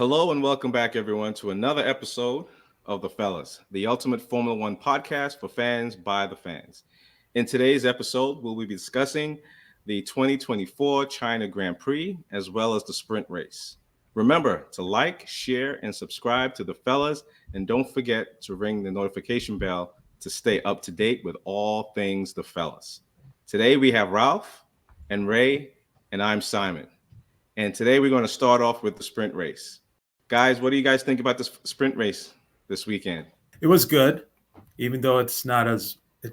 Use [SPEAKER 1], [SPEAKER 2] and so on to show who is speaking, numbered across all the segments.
[SPEAKER 1] Hello and welcome back, everyone, to another episode of The Fellas, the ultimate Formula One podcast for fans by the fans. In today's episode, we'll be discussing the 2024 China Grand Prix as well as the sprint race. Remember to like, share, and subscribe to The Fellas, and don't forget to ring the notification bell to stay up to date with all things The Fellas. Today we have Ralph and Ray, and I'm Simon. And today we're going to start off with the sprint race. Guys, what do you guys think about this sprint race this weekend?
[SPEAKER 2] It was good, even though it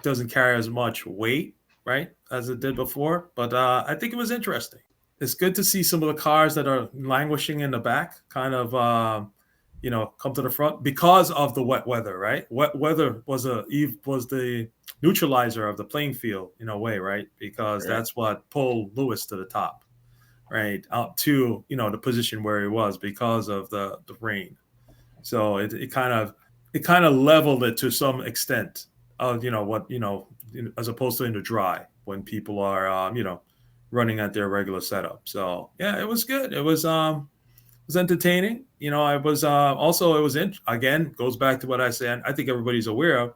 [SPEAKER 2] doesn't carry as much weight, right, as it did before. But I think it was interesting. It's good to see some of the cars that are languishing in the back kind of, come to the front because of the wet weather, right? Wet weather was the neutralizer of the playing field in a way, right? Because that's what pulled Lewis to the top. Right out to the position where he was because of the rain, so it kind of leveled it to some extent of as opposed to in the dry when people are running at their regular setup. So yeah, it was good. It was entertaining. I was also it was again goes back to what I said. I think everybody's aware of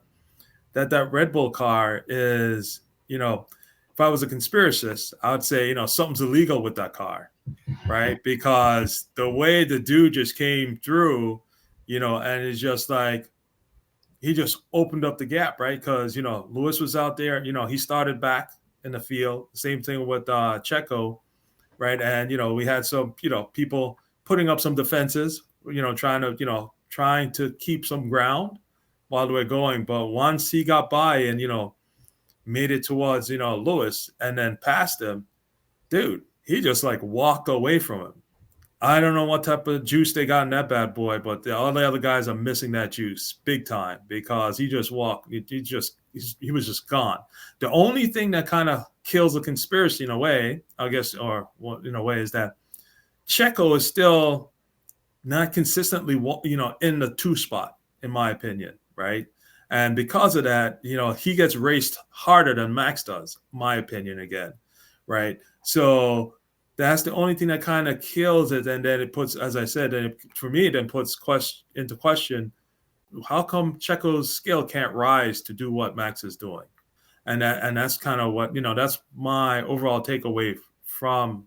[SPEAKER 2] that Red Bull car is if I was a conspiracist, I would say, something's illegal with that car, right? Because the way the dude just came through, and it's just like he just opened up the gap, right? Because, Lewis was out there, he started back in the field. Same thing with Checo, right? And, we had some, people putting up some defenses, trying to keep some ground while they were going. But once he got by and, made it towards, Lewis and then passed him, dude, he just like walked away from him. I don't know what type of juice they got in that bad boy, but all the other guys are missing that juice big time because he just walked. He was just gone. The only thing that kind of kills the conspiracy in a way, I guess, or in a way, is that Checo is still not consistently, in the 2 spot, in my opinion, right? And because of that, he gets raced harder than Max does, my opinion again, right? So that's the only thing that kind of kills it. And then it puts, as I said, for me, then puts into question, how come Checo's skill can't rise to do what Max is doing? And that's kind of what, that's my overall takeaway from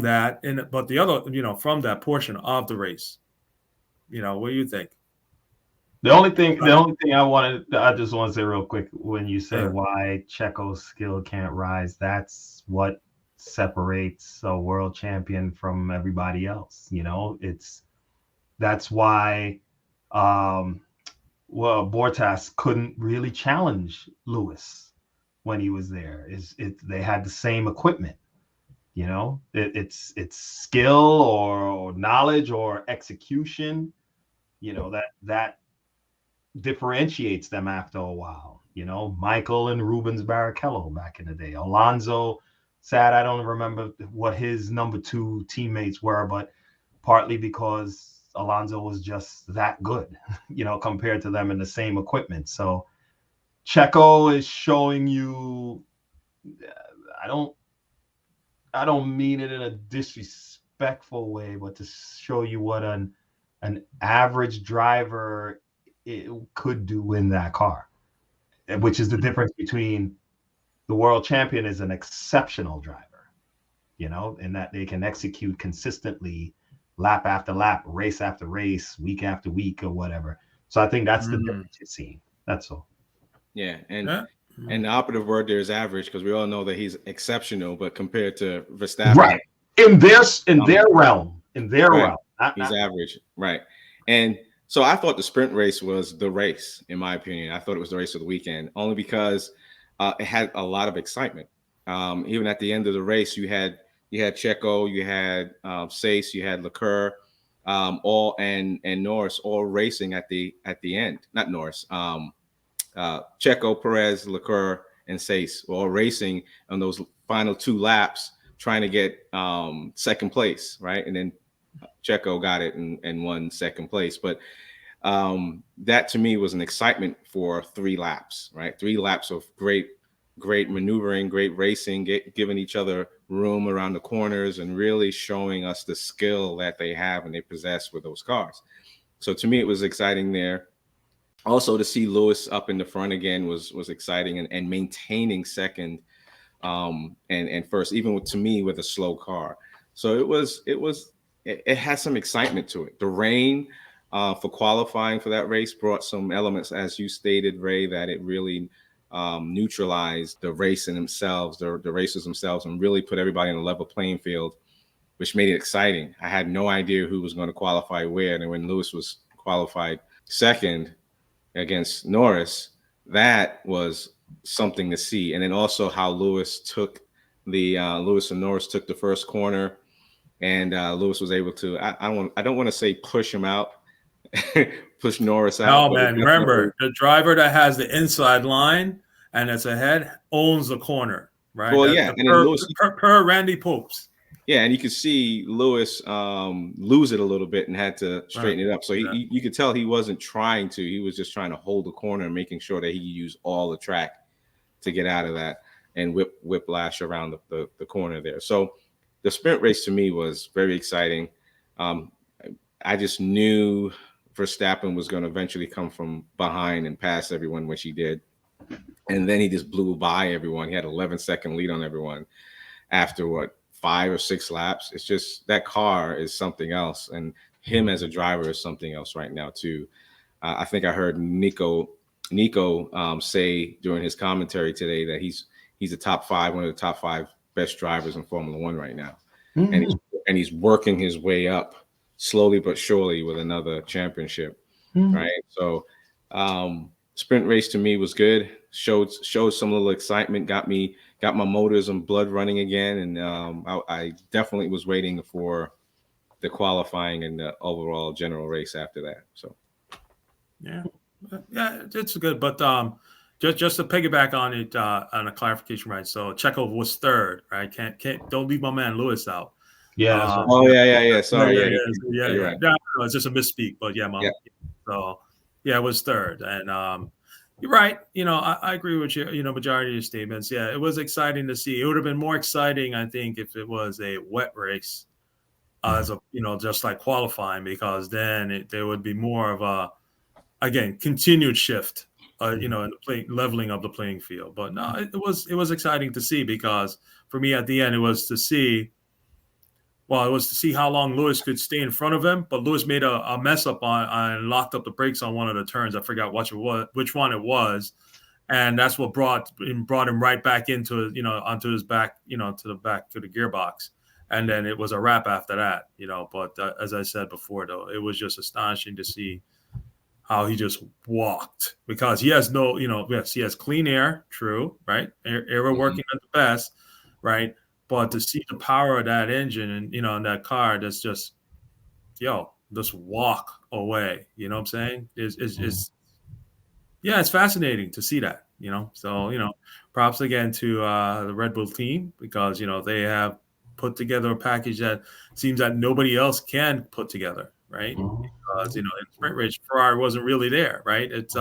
[SPEAKER 2] that. But the other, from that portion of the race, what do you think?
[SPEAKER 3] The only thing I just want to say real quick, when you say why Checo's skill can't rise, that's what separates a world champion from everybody else. That's why, Bottas couldn't really challenge Lewis when he was there. They had the same equipment. It's skill or knowledge or execution. That differentiates them after a while. Michael and Rubens Barrichello back in the day. Alonso, sad I don't remember what his number 2 teammates were, but partly because Alonso was just that good, compared to them in the same equipment. So Checo is showing you, I don't mean it in a disrespectful way, but to show you what an average driver it could do in that car, which is the difference between the world champion is an exceptional driver, in that they can execute consistently lap after lap, race after race, week after week or whatever. So I think that's the difference you're seeing. That's all.
[SPEAKER 1] Yeah. And the operative word there is average, because we all know that he's exceptional, but compared to Verstappen,
[SPEAKER 3] right, in their realm,
[SPEAKER 1] he's average. Right. And so I thought the sprint race was the race, in my opinion. I thought it was the race of the weekend, only because it had a lot of excitement. Even at the end of the race, you had Checo, you had Sainz, you had Leclerc, all and Norris all racing at the end. Not Norris, Checo, Perez, Leclerc, and Sainz all racing on those final 2 laps, trying to get second place, right? And then Checo got it and won second place. But that to me was an excitement for 3 laps, right? 3 laps of great great maneuvering, great racing, giving each other room around the corners, and really showing us the skill that they have and they possess with those cars. So to me, it was exciting there. Also, to see Lewis up in the front again was exciting, and maintaining second and first, even to me with a slow car. So it has some excitement to it. The rain for qualifying for that race brought some elements, as you stated, Ray, that it really neutralized the race in themselves, the racers themselves, and really put everybody on a level playing field, which made it exciting. I had no idea who was going to qualify where, and when Lewis was qualified second against Norris, that was something to see. And then also how Lewis and Norris took the first corner, and Lewis was able to, I don't want to say push him out, push Norris out.
[SPEAKER 2] No, man, remember, the driver that has the inside line and that's ahead owns the corner, right?
[SPEAKER 1] Well, yeah, and then Lewis,
[SPEAKER 2] per Randy Popes.
[SPEAKER 1] Yeah, and you could see Lewis lose it a little bit and had to straighten it up. So you could tell he wasn't trying to. He was just trying to hold the corner and making sure that he used all the track to get out of that and whiplash around the corner there. So the sprint race to me was very exciting. I just knew Verstappen was going to eventually come from behind and pass everyone when she did. And then he just blew by everyone. He had 11-second lead on everyone after 5 or 6 laps. It's just that car is something else, and him as a driver is something else right now too. I think I heard Nico say during his commentary today that he's one of the top 5 best drivers in Formula One right now, and he's working his way up slowly but surely with another championship, right? So sprint race to me was good. Showed some little excitement, got my motors and blood running again, and I definitely was waiting for the qualifying and the overall general race after that. So
[SPEAKER 2] yeah, it's good. But just to piggyback on it, on a clarification, right? So Checo was third, right? Don't leave my man Lewis out.
[SPEAKER 3] Yeah.
[SPEAKER 1] Sorry.
[SPEAKER 2] Yeah.
[SPEAKER 1] Right.
[SPEAKER 2] No, it's just a misspeak, but yeah, So yeah, it was third, and you're right. I agree with you. Majority of your statements. Yeah, it was exciting to see. It would have been more exciting, I think, if it was a wet race, as a just like qualifying, because then there would be more of a, again, continued shift, in the leveling of the playing field. But no, it was exciting to see, because for me at the end it was to see how long Lewis could stay in front of him. But Lewis made a mess up and locked up the brakes on one of the turns. I forgot which one it was. And that's what brought him right back into, onto his back, to the back to the gearbox. And then it was a wrap after that, But as I said before, though, it was just astonishing to see how he just walked, because he has he has clean air, true, right? Air working at the best, right? But to see the power of that engine and, in that car, that's just walk away. You know what I'm saying? It's fascinating to see that, So, props again to the Red Bull team, because, they have put together a package that seems that nobody else can put together, right? Because, in sprint race, Ferrari wasn't really there, right? It's,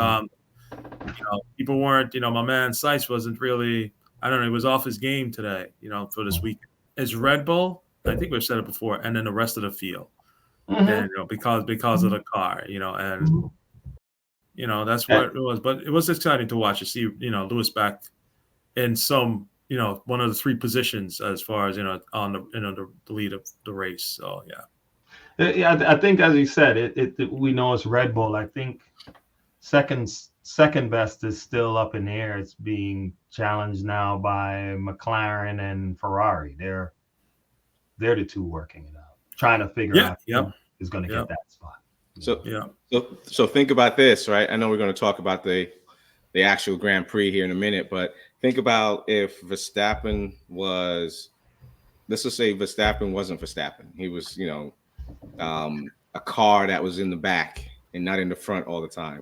[SPEAKER 2] people weren't, my man Sykes wasn't really, I don't know, he was off his game today, for this week. It's Red Bull, I think we've said it before, and then the rest of the field. And, because of the car, and that's what it was. But it was exciting to watch, to see, Lewis back in some, one of the 3 positions as far as, on the lead of the race. So
[SPEAKER 3] Yeah, I think, as you said, we know it's Red Bull. I think second best is still up in the air. It's being challenged now by McLaren and Ferrari. They're the 2 working it out, trying to figure out who is going to get that spot.
[SPEAKER 1] So think about this, right? I know we're going to talk about the actual Grand Prix here in a minute, but think about if Verstappen was, let's just say Verstappen wasn't Verstappen. He was, a car that was in the back and not in the front all the time.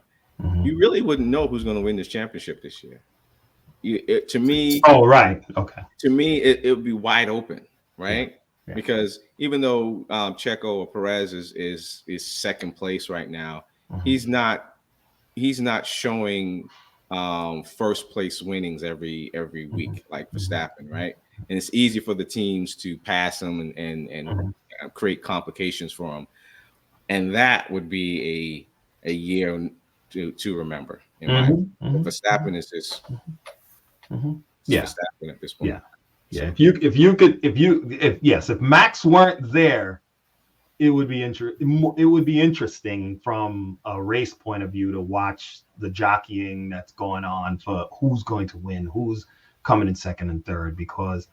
[SPEAKER 1] You really wouldn't know who's going to win this championship this year. To me, it would be wide open, right? Yeah. Because even though Checo or Perez is second place right now, he's not showing first place winnings every week, like Verstappen, right? And it's easy for the teams to pass him and create complications for him. And that would be a year to remember. In my Verstappen is just Verstappen at this point.
[SPEAKER 3] Yeah. So. If Max weren't there, it would be interesting from a race point of view to watch the jockeying that's going on for who's going to win, who's coming in second and third, because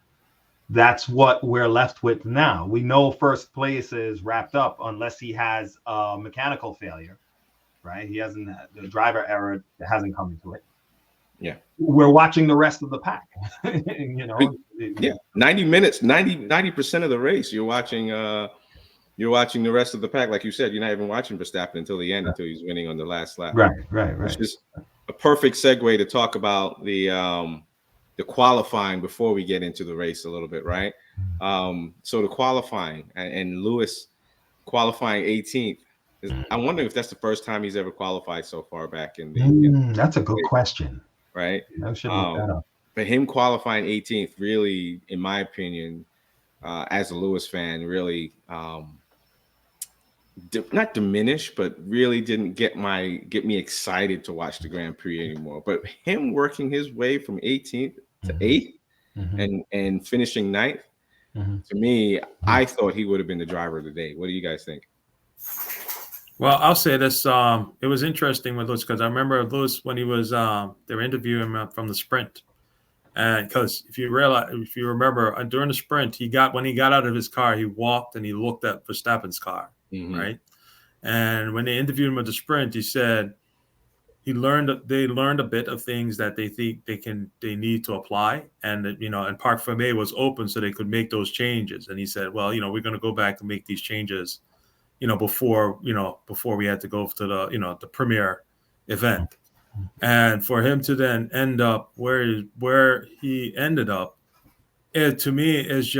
[SPEAKER 3] that's what we're left with now. We know first place is wrapped up unless he has a mechanical failure, right? He hasn't, the driver error hasn't come into it.
[SPEAKER 1] Yeah.
[SPEAKER 3] We're watching the rest of the pack. You know.
[SPEAKER 1] Yeah. 90 minutes, 90% of the race, you're watching the rest of the pack. Like you said, you're not even watching Verstappen until the end, until he's winning on the last lap.
[SPEAKER 3] Right.
[SPEAKER 1] Which is a perfect segue to talk about the qualifying before we get into the race a little bit, right? So the qualifying and Lewis qualifying 18th. I'm wondering if that's the first time he's ever qualified so far back in the.
[SPEAKER 3] That's a good question.
[SPEAKER 1] Right.
[SPEAKER 3] I should look that up.
[SPEAKER 1] But him qualifying 18th really, in my opinion, as a Lewis fan, really not diminish, but really didn't get me excited to watch the Grand Prix anymore. But him working his way from 18th to 8th and finishing 9th, to me, I thought he would have been the driver of the day. What do you guys think?
[SPEAKER 2] Well, I'll say this. It was interesting with Lewis because I remember Lewis when he was they were interviewing him from the sprint, and because if you remember during the sprint, when he got out of his car, he walked and he looked at Verstappen's car, right? And when they interviewed him at the sprint, he said they learned a bit of things that they think they need to apply, and and Parc Fermé was open so they could make those changes. And he said, well, we're going to go back and make these changes. Before we had to go to the premiere event, and for him to then end up where he ended up, it to me is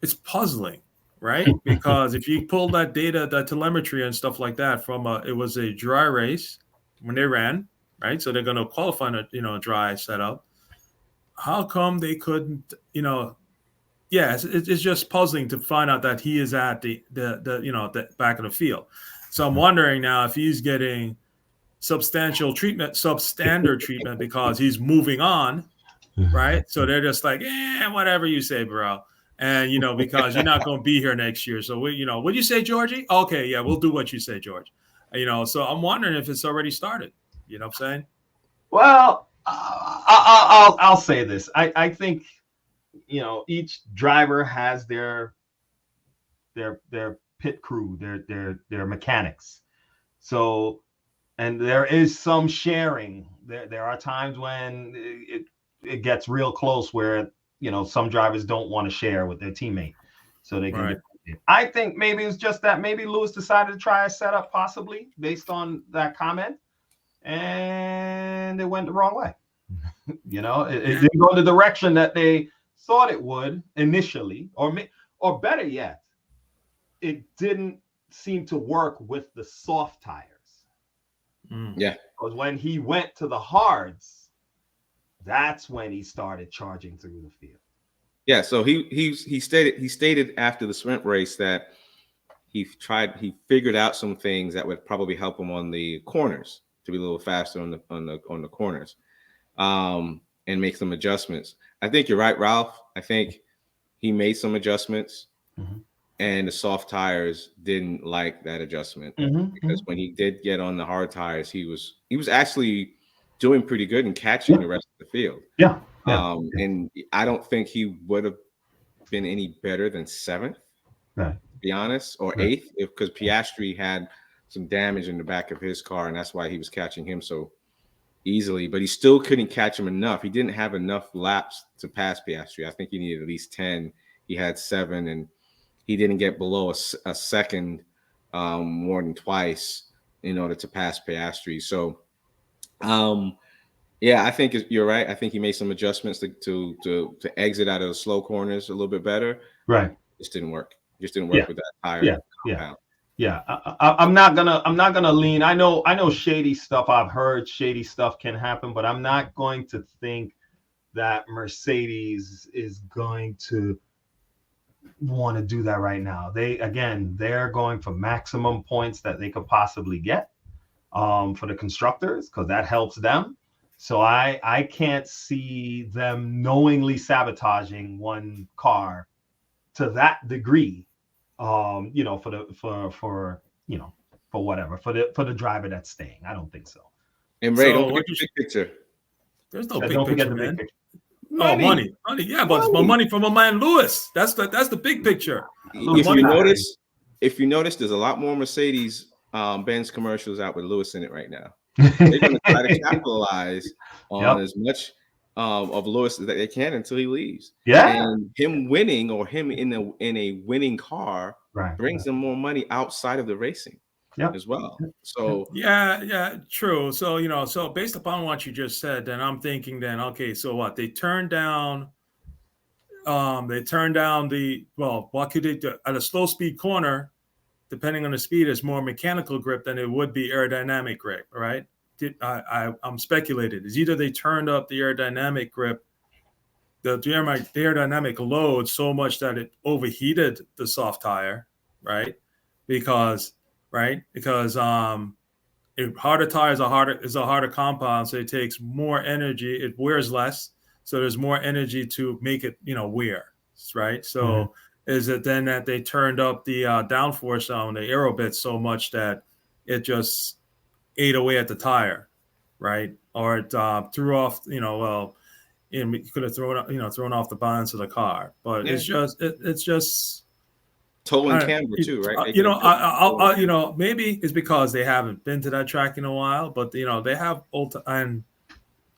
[SPEAKER 2] it's puzzling, right? Because if you pull that data, that telemetry and stuff like that from it was a dry race when they ran, right? So they're going to qualify in a dry setup. How come they couldn't, Yeah, it's just puzzling to find out that he is at the back of the field. So I'm wondering now if he's getting substandard treatment because he's moving on, right? So they're just like, whatever you say, bro. And because you're not going to be here next year. So what'd you say, Georgie? Okay, yeah, we'll do what you say, George. So I'm wondering if it's already started. You know what I'm saying?
[SPEAKER 3] Well, I'll say this. I think. Each driver has their pit crew, their mechanics. So, and there is some sharing. There are times when it gets real close where some drivers don't want to share with their teammate, so they can.
[SPEAKER 2] Right.
[SPEAKER 3] I think maybe it's just that maybe Lewis decided to try a setup, possibly based on that comment, and it went the wrong way. It didn't go in the direction that they thought it would initially, or better yet, it didn't seem to work with the soft tires.
[SPEAKER 1] Yeah,
[SPEAKER 3] because when he went to the hards, that's when he started charging through the field.
[SPEAKER 1] Yeah, so he stated after the sprint race that he figured out some things that would probably help him on the corners to be a little faster on the corners. And make some adjustments. I think you're right, Ralph. I think he made some adjustments, and the soft tires didn't like that adjustment because when he did get on the hard tires, he was actually doing pretty good and catching the rest of the field.
[SPEAKER 3] Yeah.
[SPEAKER 1] And I don't think he would have been any better than 7th, to be honest, or 8th, because Piastri had some damage in the back of his car, and that's why he was catching him so easily, but he still couldn't catch him enough. He didn't have enough laps to pass Piastri. I think he needed at least 10. He had 7, and he didn't get below a second more than twice in order to pass Piastri. So, I think you're right. I think he made some adjustments to exit out of the slow corners a little bit better.
[SPEAKER 3] Right.
[SPEAKER 1] Just didn't work. With that tire.
[SPEAKER 3] I'm not gonna lean. I know shady stuff. I've heard shady stuff can happen, but I'm not going to think that Mercedes is going to want to do that right now. They're going for maximum points that they could possibly get for the constructors, because that helps them. So I can't see them knowingly sabotaging one car to that degree. For the driver that's staying. I don't think so.
[SPEAKER 1] And Ray, don't forget the big picture.
[SPEAKER 2] There's no big picture, man.
[SPEAKER 1] Money.
[SPEAKER 2] Yeah, but it's my money from my man Lewis. That's the big picture.
[SPEAKER 1] If you notice, there's a lot more Mercedes Benz commercials out with Lewis in it right now. They're going to try to capitalize on as much of Lewis that they can until he leaves.
[SPEAKER 3] Yeah,
[SPEAKER 1] and him winning, or him in a winning car, brings them more money outside of the racing. As well. So
[SPEAKER 2] yeah, true. So so based upon what you just said, then I'm thinking then, okay, so what? They turned down what could they do at a slow speed corner? Depending on the speed, it's more mechanical grip than it would be aerodynamic grip, right? I'm speculating. It's either they turned up the aerodynamic grip, the aerodynamic load so much that it overheated the soft tire, right? Because harder tires is a harder compound, so it takes more energy. It wears less, so there's more energy to make it, wear, right? So is it then that they turned up the downforce on the aero bit so much that it just ate away at the tire, right? Or it threw off, you could have thrown off the balance of the car, but it's just.
[SPEAKER 1] Toe and camber too, right?
[SPEAKER 2] Maybe it's because they haven't been to that track in a while, but they have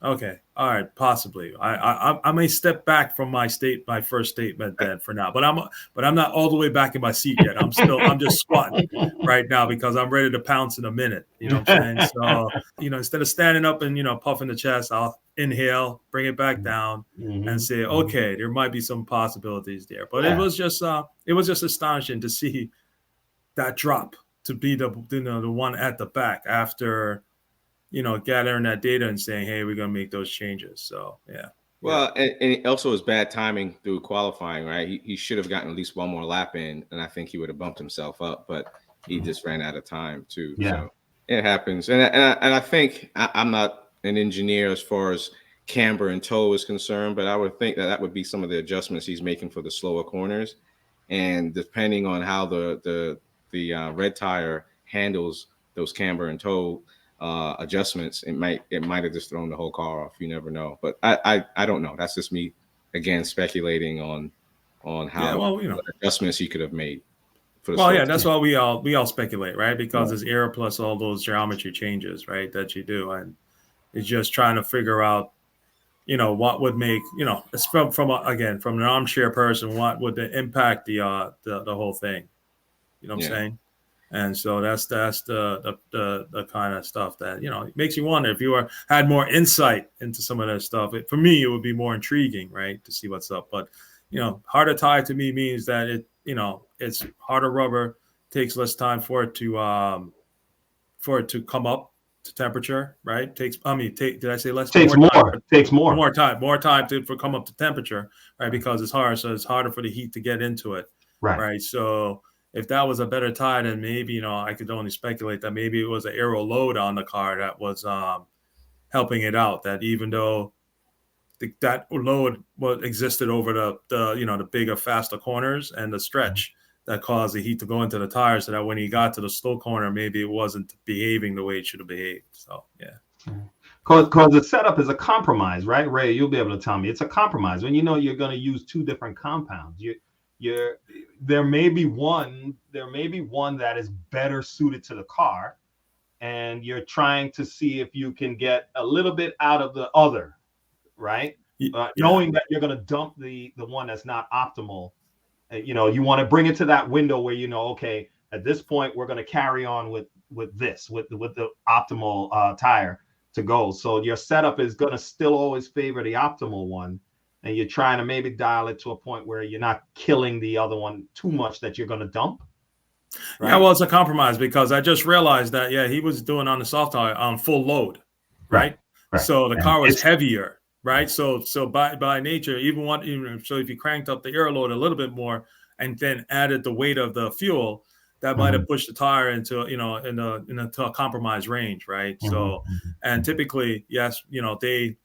[SPEAKER 2] okay, all right, possibly. I may step back from my first statement then for now, but I'm not all the way back in my seat yet. I'm just squatting right now because I'm ready to pounce in a minute. You know what I'm saying? So instead of standing up and puffing the chest, I'll inhale, bring it back down, and say, okay, there might be some possibilities there. But it was just astonishing to see that drop, to be the one at the back after gathering that data and saying, hey, we're going to make those changes. So
[SPEAKER 1] well, and also his bad timing through qualifying, right? He should have gotten at least one more lap in, and I think he would have bumped himself up, but he just ran out of time too. So it happens. And I think I'm not an engineer as far as camber and toe is concerned, but I would think that would be some of the adjustments he's making for the slower corners, and depending on how the red tire handles those camber and toe adjustments, it might have just thrown the whole car off. You never know, but I don't know. That's just me again speculating on how adjustments he could have made.
[SPEAKER 2] That's why we all speculate, right? Because it's air plus all those geometry changes, right, that you do, and it's just trying to figure out, what would make, it's from an armchair person, what would impact the whole thing, what I'm saying? And so that's the kind of stuff that it makes you wonder if you had more insight into some of that stuff. For me, it would be more intriguing, right, to see what's up. But harder tire to me means that it's harder rubber, takes less time for it to come up to temperature, right? Did I say less?
[SPEAKER 3] Takes more
[SPEAKER 2] time to come up to temperature, right? Because it's hard, so it's harder for the heat to get into it, right? So if that was a better tie, then maybe, I could only speculate that maybe it was an aero load on the car that was helping it out. That even though that load existed over the bigger, faster corners and the stretch that caused the heat to go into the tires, so that when he got to the slow corner, maybe it wasn't behaving the way it should have behaved. So,
[SPEAKER 3] Because the setup is a compromise, right, Ray? You'll be able to tell me. It's a compromise. When you're going to use two different compounds, there may be one that is better suited to the car, and you're trying to see if you can get a little bit out of the other, right? Knowing that you're going to dump the one that's not optimal. You want to bring it to that window where okay, at this point we're going to carry on with the optimal tire to go. So your setup is going to still always favor the optimal one, and you're trying to maybe dial it to a point where you're not killing the other one too much that you're going to dump. Right?
[SPEAKER 2] Yeah, well, it's a compromise because I just realized that he was doing on the soft tire on full load, right?
[SPEAKER 3] Right.
[SPEAKER 2] So the
[SPEAKER 3] And
[SPEAKER 2] car was
[SPEAKER 3] it's
[SPEAKER 2] heavier, right? So by nature, even so, if you cranked up the air load a little bit more and then added the weight of the fuel, that might have pushed the tire into into a compromised range, right? So, and typically, yes, they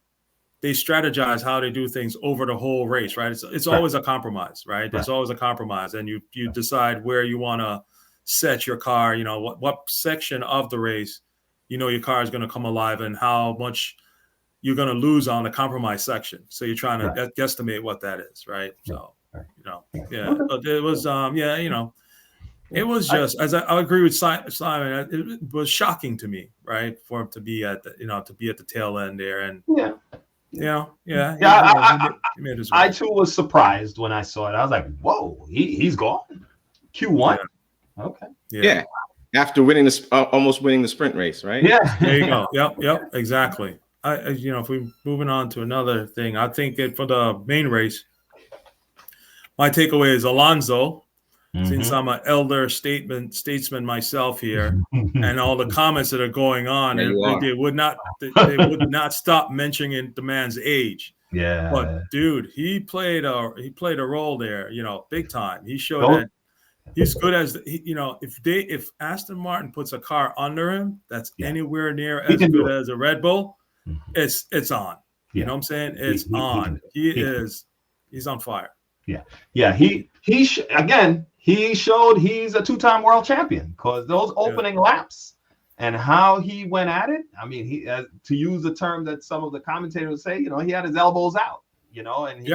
[SPEAKER 2] strategize how they do things over the whole race, right? It's always a compromise, right? There's always a compromise, and you decide where you want to set your car. What section of the race, your car is going to come alive, and how much you're going to lose on the compromise section. So you're trying to guesstimate what that is, right? So but it was it was just as I agree with Simon. It was shocking to me, right, for him to be at the tail end there, and he made his way.
[SPEAKER 3] I too was surprised when I saw it. I was like, "Whoa, he's gone." Q1.
[SPEAKER 1] Yeah.
[SPEAKER 3] Okay.
[SPEAKER 1] Yeah. After winning almost winning the sprint race, right?
[SPEAKER 3] Yeah.
[SPEAKER 2] There you go. Yep. Exactly. If we're moving on to another thing, I think for the main race, my takeaway is Alonso. Since I'm an elder statesman myself here, and all the comments that are going on, they would not stop mentioning the man's age.
[SPEAKER 3] Yeah.
[SPEAKER 2] But dude, he played a role there, big time. He showed that he's good as if Aston Martin puts a car under him that's anywhere near as good as a Red Bull, it's on. You know what I'm saying? It's on. He's on fire.
[SPEAKER 3] Yeah. He showed he's a two-time world champion because those opening laps and how he went at it. I mean, he to use the term that some of the commentators say, he had his elbows out, and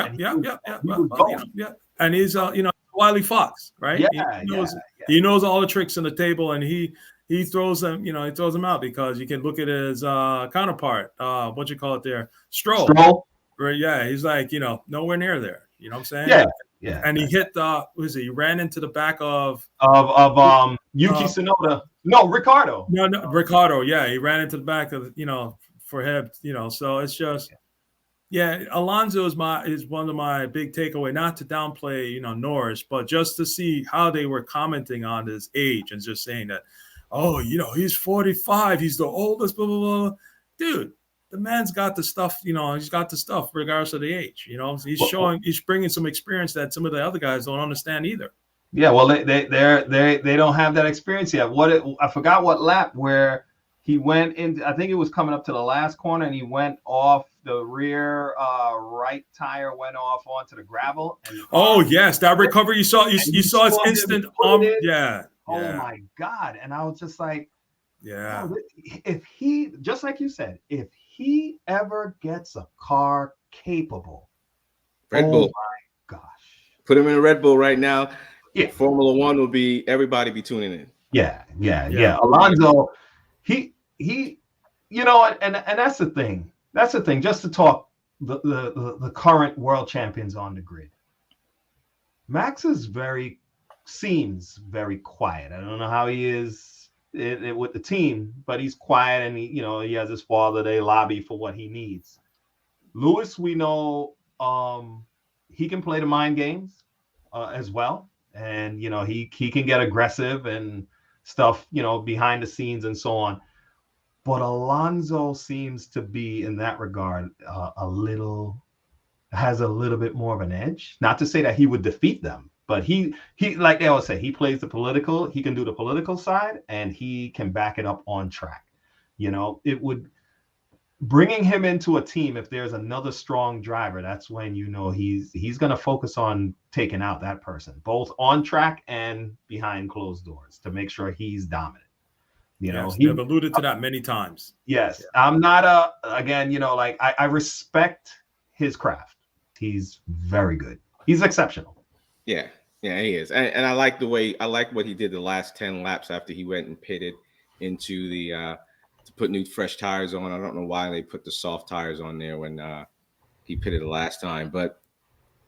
[SPEAKER 2] and he's Wiley Fox, right? He knows all the tricks in the table, and he throws them, he throws them out because you can look at his counterpart, what you call it there, Stroll. Right? Yeah, he's like, nowhere near there. You know what I'm saying?
[SPEAKER 3] Yeah.
[SPEAKER 2] And he hit he ran into the back of
[SPEAKER 3] Yuki Tsunoda. No, Ricciardo.
[SPEAKER 2] No, Ricciardo. Yeah, he ran into the back of for him. So it's just Alonso is one of my big takeaway. Not to downplay Norris, but just to see how they were commenting on his age and just saying that, he's 45, he's the oldest, blah blah blah. Dude, the man's got the stuff, he's got the stuff regardless of the age. He's bringing some experience that some of the other guys don't understand either.
[SPEAKER 3] Yeah, well, they don't have that experience yet. I forgot what lap where he went in. I think it was coming up to the last corner, and he went off the rear right tire, went off onto the gravel. And
[SPEAKER 2] yes, that recovery you saw it's instant. Oh
[SPEAKER 3] my God! And I was just like, if he, just like you said, if he ever gets a car capable,
[SPEAKER 1] Red Bull.
[SPEAKER 3] My gosh, put
[SPEAKER 1] him in a Red Bull right now. Yeah, Formula One will be everybody be tuning in.
[SPEAKER 3] Yeah. Alonso, he, and that's the thing. That's the thing. Just to talk the current world champions on the grid. Max seems very quiet. I don't know how he is with the team, but he's quiet, and he has his father. They lobby for what he needs. Lewis, we know he can play the mind games as well, and he can get aggressive and stuff behind the scenes and so on. But Alonso seems to be in that regard has a little bit more of an edge. Not to say that he would defeat them, but he like they always say, he plays the political. He can do the political side, and he can back it up on track. It would bringing him into a team, if there's another strong driver, that's when he's going to focus on taking out that person, both on track and behind closed doors, to make sure he's dominant.
[SPEAKER 2] I've alluded to that many times.
[SPEAKER 3] Yes, I'm not I respect his craft. He's very good. He's exceptional.
[SPEAKER 1] Yeah, he is, and I like what he did the last 10 laps after he went and pitted into the to put new fresh tires on. I don't know why they put the soft tires on there when he pitted the last time, but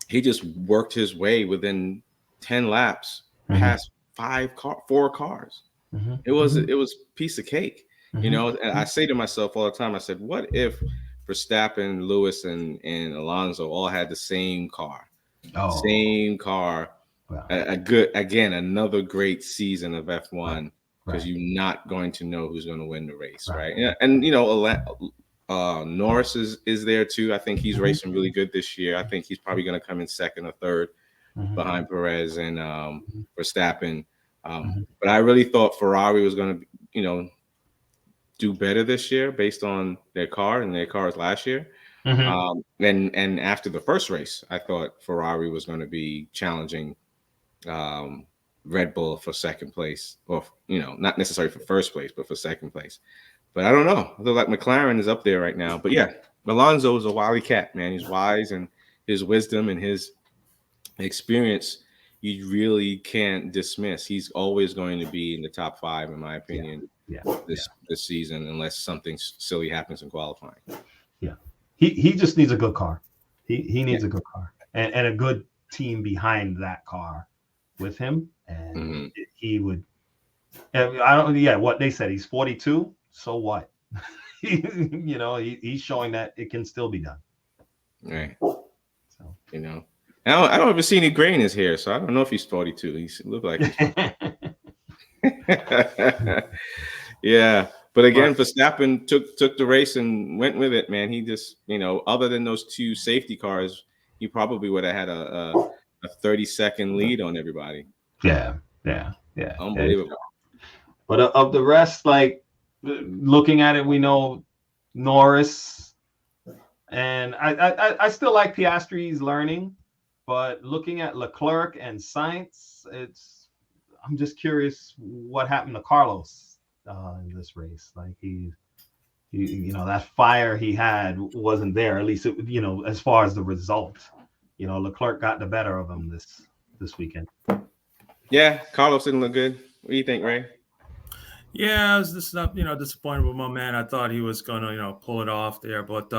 [SPEAKER 1] he just worked his way within 10 laps past 4 cars. Mm-hmm. It was piece of cake, and I say to myself all the time, I said, what if Verstappen, Lewis, and Alonso all had the same car,
[SPEAKER 3] Well,
[SPEAKER 1] another great season of F1 because
[SPEAKER 3] right.
[SPEAKER 1] you're not going to know who's going to win the race,
[SPEAKER 3] Right.
[SPEAKER 1] right? Yeah, and Norris is there too. I think he's racing really good this year. I think he's probably going to come in second or third behind Perez and Verstappen. But I really thought Ferrari was going to, do better this year based on their car and their cars last year. And after the first race, I thought Ferrari was going to be challenging Red Bull for second place, or not necessarily for first place, but for second place. But I don't know. I feel like McLaren is up there right now. But yeah, Alonso is a wily cat, man. He's wise, and his wisdom and his experience, you really can't dismiss. He's always going to be in the top 5, in my opinion, this season, unless something silly happens in qualifying.
[SPEAKER 3] Yeah, he just needs a good car. He needs a good car and a good team behind that car with him, and he would. What they said, he's 42. So what? He's showing that it can still be done.
[SPEAKER 1] Right. So I don't ever see any gray in his hair, so I don't know if he's 42. He look like he's yeah. But again, Verstappen took the race and went with it, man. He just, other than those 2 safety cars, he probably would have had a 30-second lead on everybody.
[SPEAKER 3] Yeah.
[SPEAKER 1] Unbelievable.
[SPEAKER 3] But of the rest, like looking at it, we know Norris, and I still like Piastri's learning, but looking at Leclerc and Sainz, I'm just curious what happened to Carlos in this race. Like he that fire he had wasn't there, at least as far as the result. Leclerc got the better of him this weekend.
[SPEAKER 2] Yeah, Carlos didn't look good. What do you think, Ray? Yeah, I was just disappointed with my man. I thought he was gonna pull it off there, but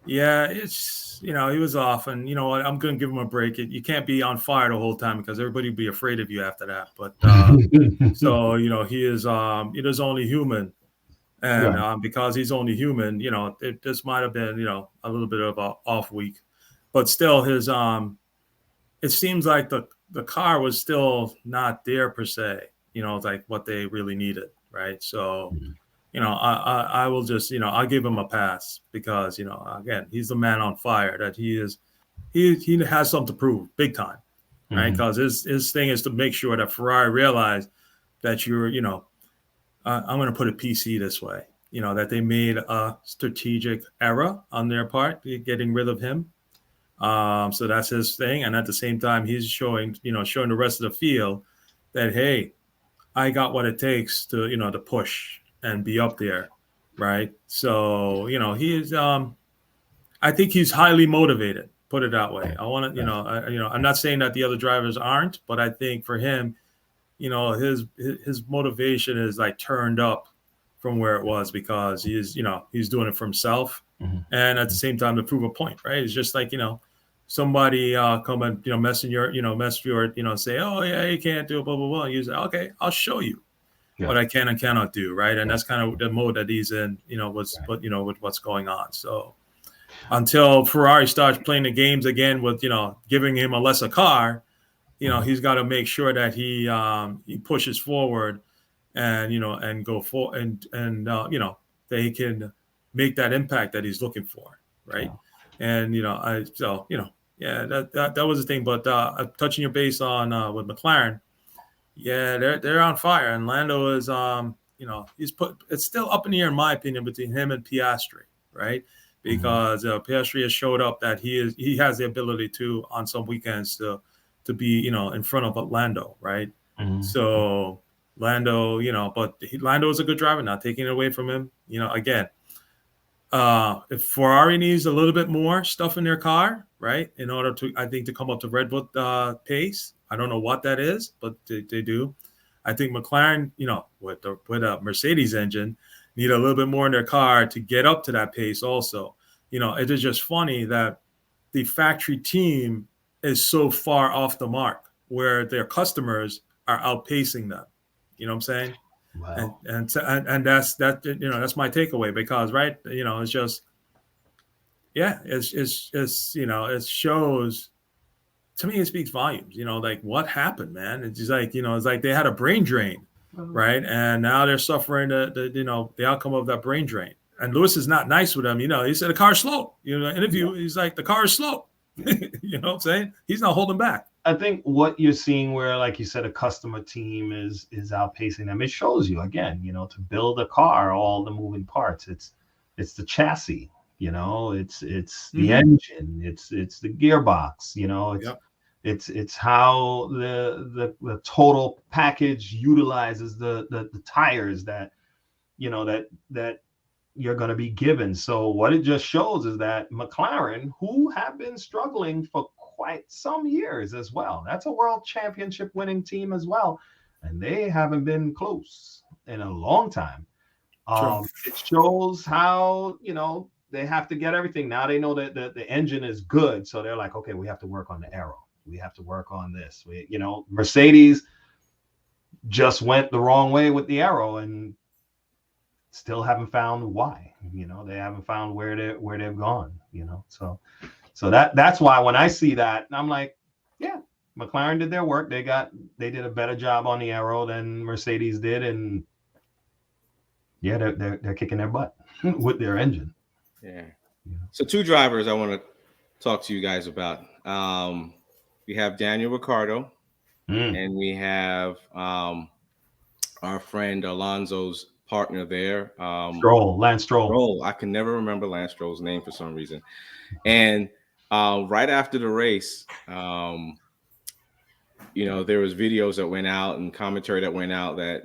[SPEAKER 2] yeah, it's he was off, and you know what? I'm gonna give him a break. You can't be on fire the whole time because everybody will be afraid of you after that. But so he is only human, and because he's only human, this might have been a little bit of a off week, but still his it seems like the car was still not there per se. Like what they really needed, right? So, I will just, I'll give him a pass because, again, he's the man on fire that he is. He has something to prove, big time, right? Because his thing is to make sure that Ferrari realize that you're, I'm going to put it PC this way, that they made a strategic error on their part, getting rid of him. So that's his thing, and at the same time, he's showing the rest of the field that hey. I got what it takes to, to push and be up there, right? So, he is. I think he's highly motivated. Put it that way. I want to, I'm not saying that the other drivers aren't, but I think for him, his motivation is like turned up from where it was because he's doing it for himself, and at the same time to prove a point, right? It's just like somebody come and mess your say, oh yeah, you can't do it, blah blah blah. And you say, okay, I'll show you what I can and cannot do, right? And that's kind of the mode that he's in, with what's going on. So until Ferrari starts playing the games again with giving him a lesser car, he's got to make sure that he pushes forward and and go for and that he can make that impact that he's looking for, right? And yeah, that was the thing. But touching your base on with McLaren, yeah, they're on fire. And Lando is it's still up in the air in my opinion between him and Piastri, right? Because Piastri has showed up that he has the ability to on some weekends to be in front of Lando, right? So Lando, but Lando is a good driver. Not taking it away from him, again. If Ferrari needs a little bit more stuff in their car, right, in order to, I think, to come up to Red Bull pace, I don't know what that is, but they do. I think McLaren, with a Mercedes engine, need a little bit more in their car to get up to that pace also. It is just funny that the factory team is so far off the mark where their customers are outpacing them. You know what I'm saying? Wow. And that's my takeaway because right, it's just it shows to me, it speaks volumes. Like what happened, man? It's just like, it's like they had a brain drain, right? And now they're suffering the outcome of that brain drain. And Lewis is not nice with him. He said the car's slow. Interview, he's like, the car is slow. You know what I'm saying? He's not holding back.
[SPEAKER 3] I think what you're seeing where, like you said, a customer team is outpacing them. It shows you again, to build a car, all the moving parts. It's the chassis, it's the engine, it's the gearbox, it's how the total package utilizes the tires that you're going to be given. So what it just shows is that McLaren, who have been struggling for quite some years as well, that's a world championship winning team as well, and they haven't been close in a long time. It shows how they have to get everything. Now they know that the engine is good, so they're like, okay, we have to work on the aero, we have to work on this. Mercedes just went the wrong way with the aero and still haven't found why. They haven't found where they've gone. So that's why when I see that, I'm like, yeah, McLaren did their work. They did a better job on the aero than Mercedes did, and yeah, they're kicking their butt with their engine.
[SPEAKER 1] Yeah. So 2 drivers I want to talk to you guys about. We have Daniel Ricciardo, and we have our friend Alonso's partner there,
[SPEAKER 3] Lance Stroll.
[SPEAKER 1] I can never remember Lance Stroll's name for some reason. And right after the race, there was videos that went out and commentary that went out that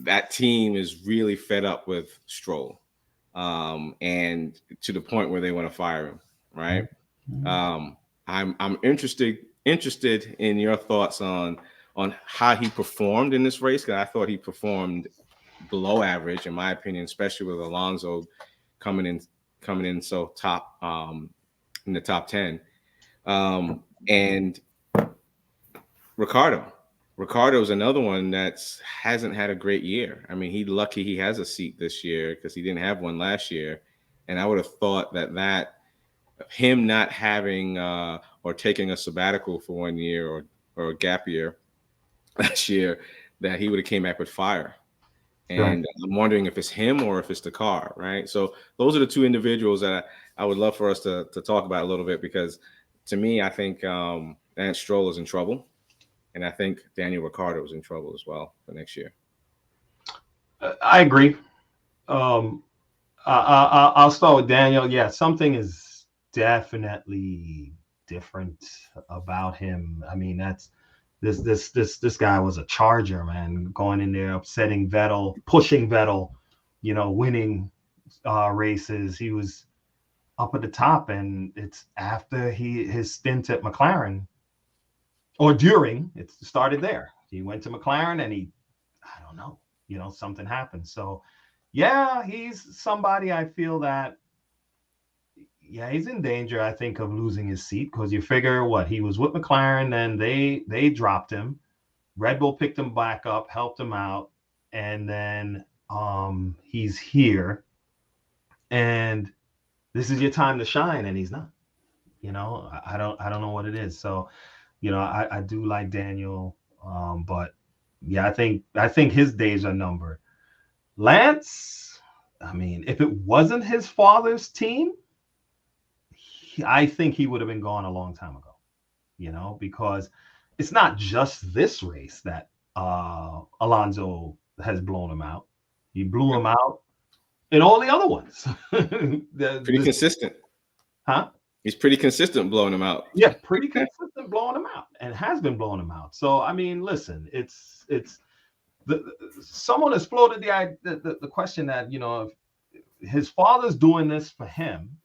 [SPEAKER 1] that team is really fed up with Stroll, and to the point where they want to fire him. Right? I'm interested in your thoughts on how he performed in this race, because I thought he performed below average, in my opinion, especially with Alonso coming in so top in the top 10. And Ricciardo's another one that hasn't had a great year. I mean, he's lucky he has a seat this year because he didn't have one last year. And I would have thought that him not having or taking a sabbatical for 1 year or a gap year last year, that he would have came back with fire. And right. I'm wondering if it's him or if it's the car, right? So those are the 2 individuals that I would love for us to talk about a little bit, because to me, I think Lance Stroll is in trouble, and I think Daniel Ricciardo is in trouble as well for next year.
[SPEAKER 3] I agree. I'll start with Daniel. Yeah, something is definitely different about him. I mean, that's this guy was a charger, man, going in there, upsetting Vettel, pushing Vettel, winning races. He was up at the top, and it's after his stint at McLaren, or during, it started there. He went to McLaren and I don't know, something happened. So yeah, he's somebody I feel that, yeah, he's in danger, I think, of losing his seat, because you figure he was with McLaren, then they dropped him. Red Bull picked him back up, helped him out, and then he's here, and this is your time to shine, and he's not. I don't know what it is. So, I do like Daniel, but yeah, I think his days are numbered. Lance, I mean, if it wasn't his father's team, I think he would have been gone a long time ago, because it's not just this race that Alonso has blown him out. He blew him out in all the other ones.
[SPEAKER 1] Pretty consistent.
[SPEAKER 3] Huh?
[SPEAKER 1] He's pretty consistent blowing him out.
[SPEAKER 3] Yeah, pretty consistent blowing him out, and has been blowing him out. So, I mean, listen, it's someone has floated the question that, if his father's doing this for him,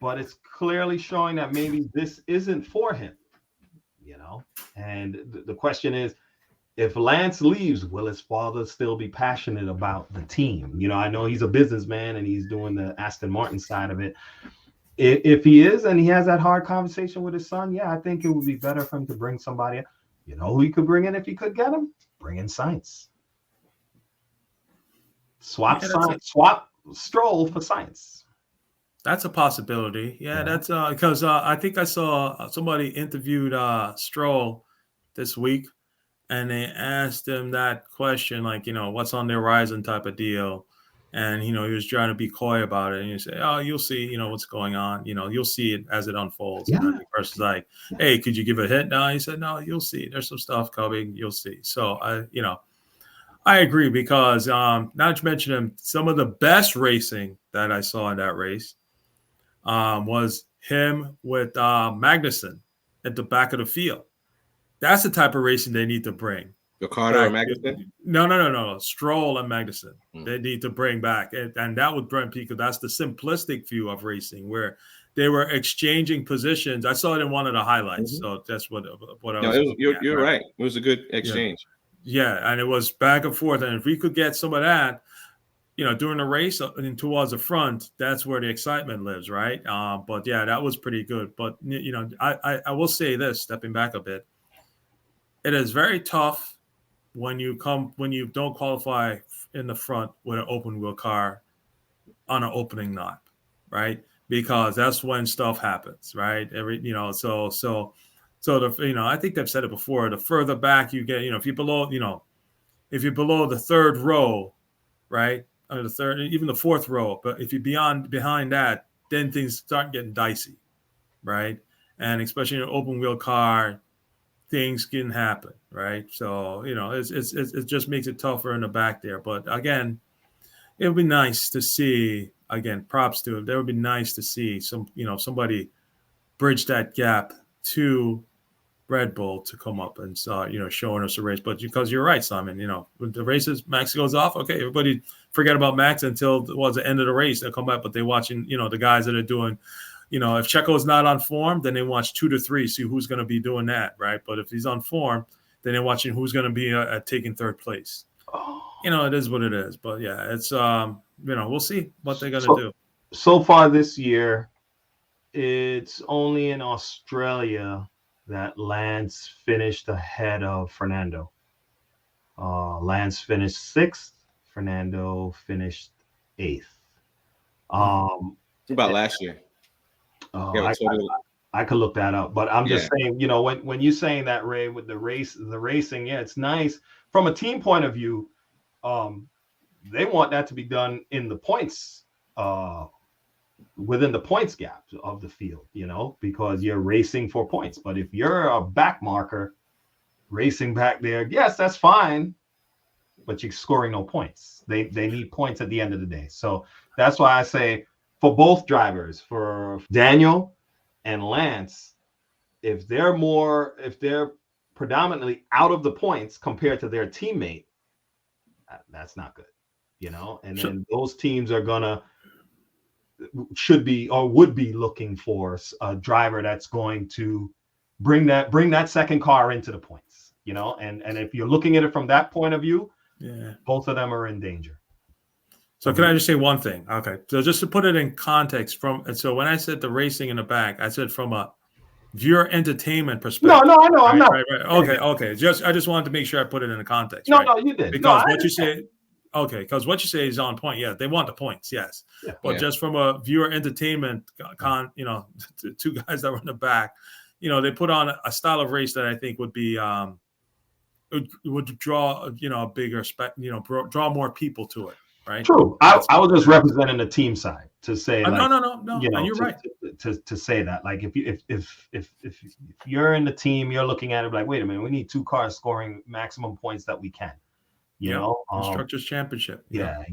[SPEAKER 3] but it's clearly showing that maybe this isn't for him, and the question is, if Lance leaves, will his father still be passionate about the team? I know he's a businessman and he's doing the Aston Martin side of it. If he is, and he has that hard conversation with his son, yeah, I think it would be better for him to bring somebody. Who he could bring in if he could get him? Bring in Sainz. Swap Stroll for Sainz.
[SPEAKER 2] That's a possibility. Yeah, that's because I think I saw somebody interviewed Stroll this week, and they asked him that question, like, what's on the horizon type of deal. And, he was trying to be coy about it. And you say, oh, you'll see, what's going on. You'll see it as it unfolds.
[SPEAKER 3] Yeah.
[SPEAKER 2] And then the person's like, hey, could you give a hint? No, he said, no, you'll see. There's some stuff coming. You'll see. So, I agree because not to mention him, some of the best racing that I saw in that race was him with Magnussen at the back of the field. That's the type of racing they need to bring.
[SPEAKER 1] Ricardo or Magnussen?
[SPEAKER 2] No. Stroll and Magnussen.
[SPEAKER 1] Hmm.
[SPEAKER 2] They need to bring back. And that would bring people. That's the simplistic view of racing where they were exchanging positions. I saw it in one of the highlights.
[SPEAKER 1] Mm-hmm.
[SPEAKER 2] So that's what I
[SPEAKER 1] No,
[SPEAKER 2] was.
[SPEAKER 1] You're right. It was a good exchange.
[SPEAKER 2] Yeah, and it was back and forth. And if we could get some of that, during the race and towards the front, that's where the excitement lives, right? But yeah, that was pretty good. But I will say this, stepping back a bit, it is very tough when you don't qualify in the front with an open wheel car on an opening lap, right? Because that's when stuff happens, right? I think they've said it before. The further back you get, if you're below the third row, right, or the third, even the fourth row, but if you're behind that, then things start getting dicey, right? And especially in an open wheel car, things can happen, right? So it just makes it tougher in the back there. But again, it would be nice to see. Again, props to it. That would be nice to see somebody bridge that gap to Red Bull to come up and showing us a race. But because you're right, Simon, when the races, Max goes off, okay, everybody forget about Max until towards the end of the race. They'll come back, but they're watching, the guys that are doing, if Checo's not on form, then they watch 2 to 3, see who's going to be doing that, right? But if he's on form, then they're watching who's going to be taking third place. It is what it is. But yeah, it's we'll see what they're going to do.
[SPEAKER 3] So far this year, it's only in Australia that Lance finished ahead of Fernando. Lance finished 6th. Fernando finished 8th.
[SPEAKER 1] About last year.
[SPEAKER 3] I could look that up, but I'm just saying, when you're saying that, Ray, with the racing, yeah, it's nice from a team point of view. They want that to be done in the points, within the points gap of the field, because you're racing for points. But if you're a back marker racing back there, yes, that's fine, but you're scoring no points. They need points at the end of the day. So that's why I say for both drivers, for Daniel and Lance, if they're predominantly out of the points compared to their teammate, that's not good, and then those teams are would be looking for a driver that's going to bring that second car into the points, and if you're looking at it from that point of view, both of them are in danger.
[SPEAKER 2] So can I just say one thing? Okay. So just to put it in context so when I said the racing in the back, I said from a viewer entertainment perspective.
[SPEAKER 3] No, I know.
[SPEAKER 2] Right,
[SPEAKER 3] I'm not.
[SPEAKER 2] Right. Okay. I just wanted to make sure I put it in the context.
[SPEAKER 3] No,
[SPEAKER 2] right?
[SPEAKER 3] no, you did.
[SPEAKER 2] Because what you say, because what you say is on point. Yeah, they want the points. Yes.
[SPEAKER 3] Yeah.
[SPEAKER 2] But just from a viewer entertainment two guys that were in the back, they put on a style of race that I think would be, would draw, a bigger draw more people to it. Right.
[SPEAKER 3] True. I was just representing the team side to say,
[SPEAKER 2] no. You're right.
[SPEAKER 3] To say that, like, if you're in the team, you're looking at it like, wait a minute, we need 2 cars scoring maximum points that we can.
[SPEAKER 2] Constructors Championship.
[SPEAKER 3] Yeah.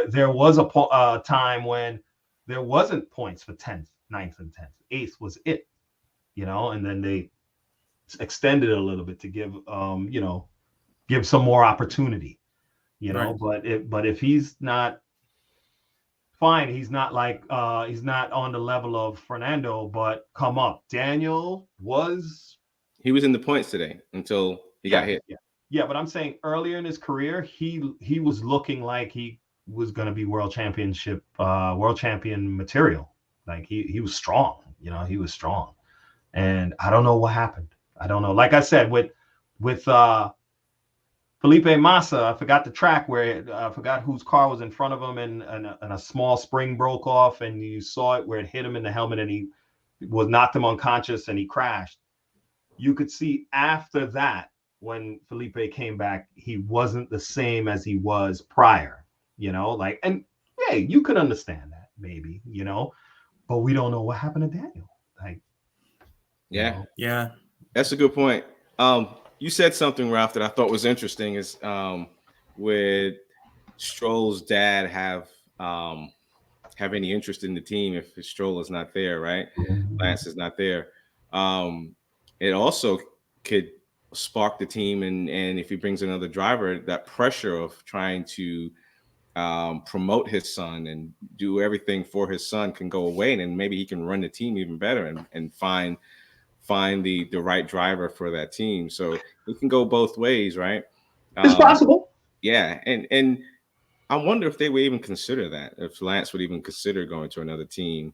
[SPEAKER 3] There was a time when there wasn't points for 10th, 9th, and 10th. 8th was it. And then they extended it a little bit to give some more opportunity.
[SPEAKER 2] Right.
[SPEAKER 3] But if he's not fine, he's not he's not on the level of Fernando, but come up. Daniel
[SPEAKER 1] he was in the points today until he got hit.
[SPEAKER 3] Yeah, but I'm saying earlier in his career, he was looking like he was going to be world champion material. Like he was strong, he was strong. And I don't know what happened. I don't know. Like I said, with Felipe Massa, I forgot the track where I forgot whose car was in front of him, and a small spring broke off, and you saw it where it hit him in the helmet, and he was knocked him unconscious, and he crashed. You could see after that, when Felipe came back, he wasn't the same as he was prior, like, and hey, you could understand that maybe, but we don't know what happened to Daniel. Like,
[SPEAKER 2] yeah,
[SPEAKER 1] that's a good point. You said something, Ralph, that I thought was interesting is would Stroll's dad have any interest in the team if Stroll is not there, right? Lance is not there. It also could spark the team, and if he brings another driver, that pressure of trying to promote his son and do everything for his son can go away, and then maybe he can run the team even better and find the right driver for that team. So it can go both ways, right?
[SPEAKER 3] It's possible.
[SPEAKER 1] Yeah, and I wonder if they would even consider that, if Lance would even consider going to another team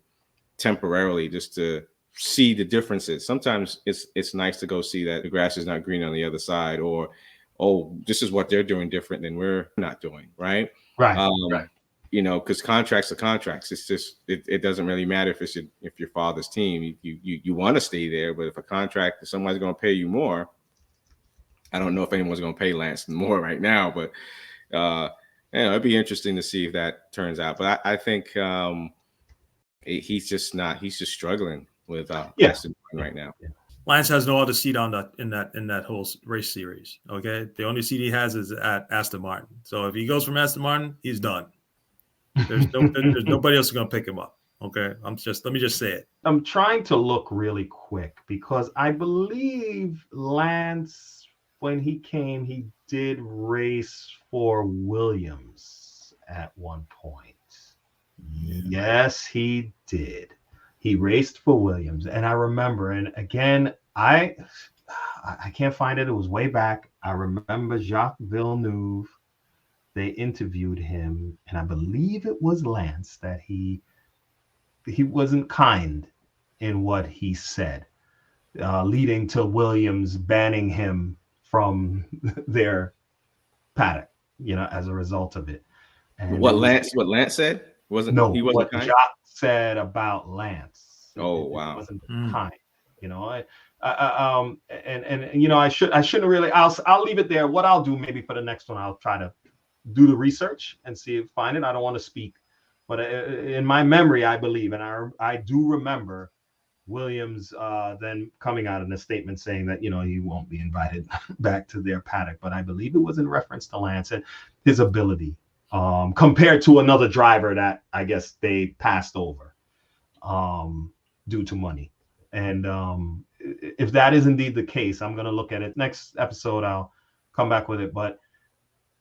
[SPEAKER 1] temporarily just to see the differences. Sometimes it's nice to go see that the grass is not green on the other side, or this is what they're doing different than we're not doing, right?
[SPEAKER 3] Right.
[SPEAKER 1] Because contracts are contracts. It's just it doesn't really matter if your father's team. You want to stay there, but if a contract, if somebody's going to pay you more, I don't know if anyone's going to pay Lance more right now, but it'd be interesting to see if that turns out. But I think he's just struggling with Aston Martin right now.
[SPEAKER 3] Yeah.
[SPEAKER 2] Lance has no other seat on that in that whole race series. Okay, the only seat he has is at Aston Martin. So if he goes from Aston Martin, he's done. There's nobody else going to pick him up. Okay, let me just say it.
[SPEAKER 3] I'm trying to look really quick because I believe Lance, when he came, he did race for Williams at one point. Yes, he did. He raced for Williams, and I remember, and again, I can't find it. It was way back. I remember Jacques Villeneuve. They interviewed him, and I believe it was Lance that he wasn't kind in what he said, leading to Williams banning him from their paddock, as a result of it. And
[SPEAKER 1] what Lance said he wasn't
[SPEAKER 3] what
[SPEAKER 1] kind?
[SPEAKER 3] Jacques said about Lance.
[SPEAKER 1] Oh, wow.
[SPEAKER 3] It wasn't kind. I shouldn't really. I'll leave it there. What I'll do maybe for the next one, I'll try to do the research and see if find it. I don't want to speak, but in my memory, I believe, and I do remember Williams then coming out in a statement saying that he won't be invited back to their paddock. But I believe it was in reference to Lance and his ability compared to another driver that I guess they passed over due to money. And if that is indeed the case, I'm going to look at it next episode. I'll come back with it. But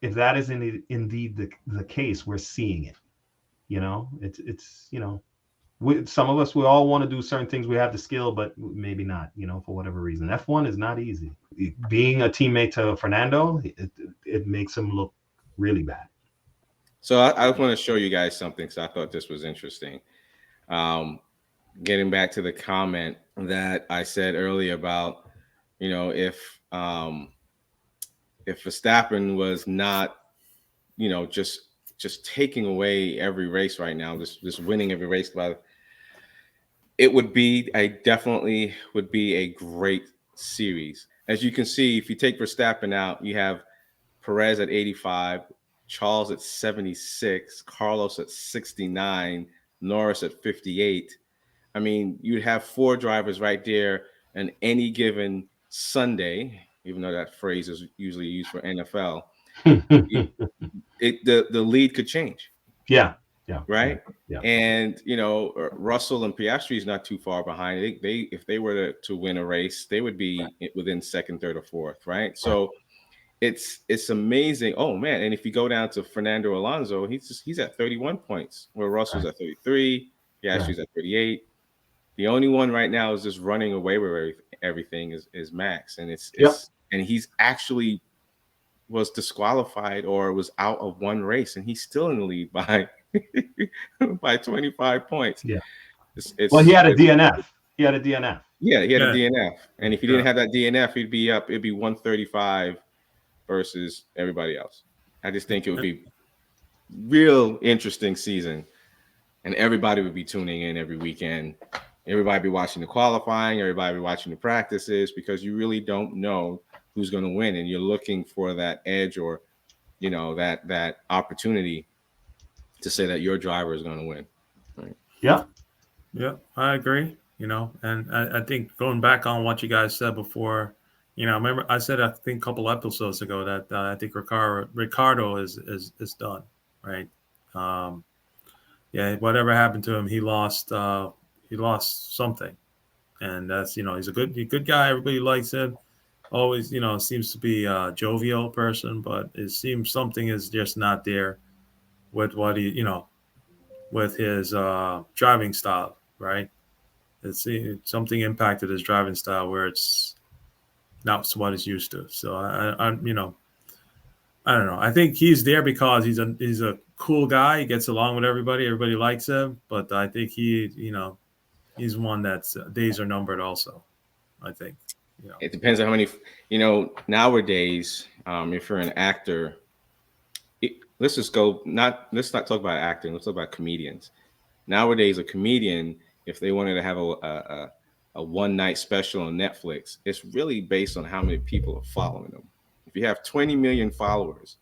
[SPEAKER 3] if that is indeed the case, we're seeing it. It's some of us, we all want to do certain things. We have the skill, but maybe not, for whatever reason. F1 is not easy. Being a teammate to Fernando, it makes him look really bad.
[SPEAKER 1] So I want to show you guys something, because I thought this was interesting. Getting back to the comment that I said earlier about, if Verstappen was not, just taking away every race right now, just winning every race, it definitely would be a great series. As you can see, if you take Verstappen out, you have Perez at 85, Charles at 76, Carlos at 69, Norris at 58. I mean, you'd have 4 drivers right there on any given Sunday, even though that phrase is usually used for NFL. The lead could change.
[SPEAKER 3] Yeah.
[SPEAKER 1] Right.
[SPEAKER 3] Yeah.
[SPEAKER 1] And Russell and Piastri is not too far behind. If they were to win a race, they would be within second, third, or fourth. Right. So it's amazing. Oh man! And if you go down to Fernando Alonso, he's at 31 points, where Russell's at 33, Piastri's at 38. The only one right now is just running away with everything is Max, and and he's actually was disqualified or was out of one race, and he's still in the lead by 25 points.
[SPEAKER 3] Yeah. Well, he had a DNF.
[SPEAKER 1] Yeah, he had a DNF, and if he didn't have that DNF, he'd be up. It'd be 135 versus everybody else. I just think it would be real interesting season, and everybody would be tuning in every weekend. Everybody be watching the qualifying, everybody be watching the practices, because you really don't know who's going to win, and you're looking for that edge, or that opportunity to say that your driver is going to win. Right?
[SPEAKER 3] Yeah.
[SPEAKER 2] Yeah, I agree. And I think going back on what you guys said before, remember I said, I think a couple episodes ago that I think Ricciardo is done, right? Yeah, whatever happened to him, he lost something, and that's he's a good guy. Everybody likes him. Always seems to be a jovial person, but it seems something is just not there with what he with his driving style, right? It's something impacted his driving style where it's not what he's used to. So I don't know. I think he's there because he's a cool guy. He gets along with everybody. Everybody likes him. But I think he's one that's days are numbered. Also, I think.
[SPEAKER 1] It depends on how many. Nowadays, if you're an actor, let's not talk about acting. Let's talk about comedians. Nowadays, a comedian, if they wanted to have a one night special on Netflix, it's really based on how many people are following them. If you have 20 million followers,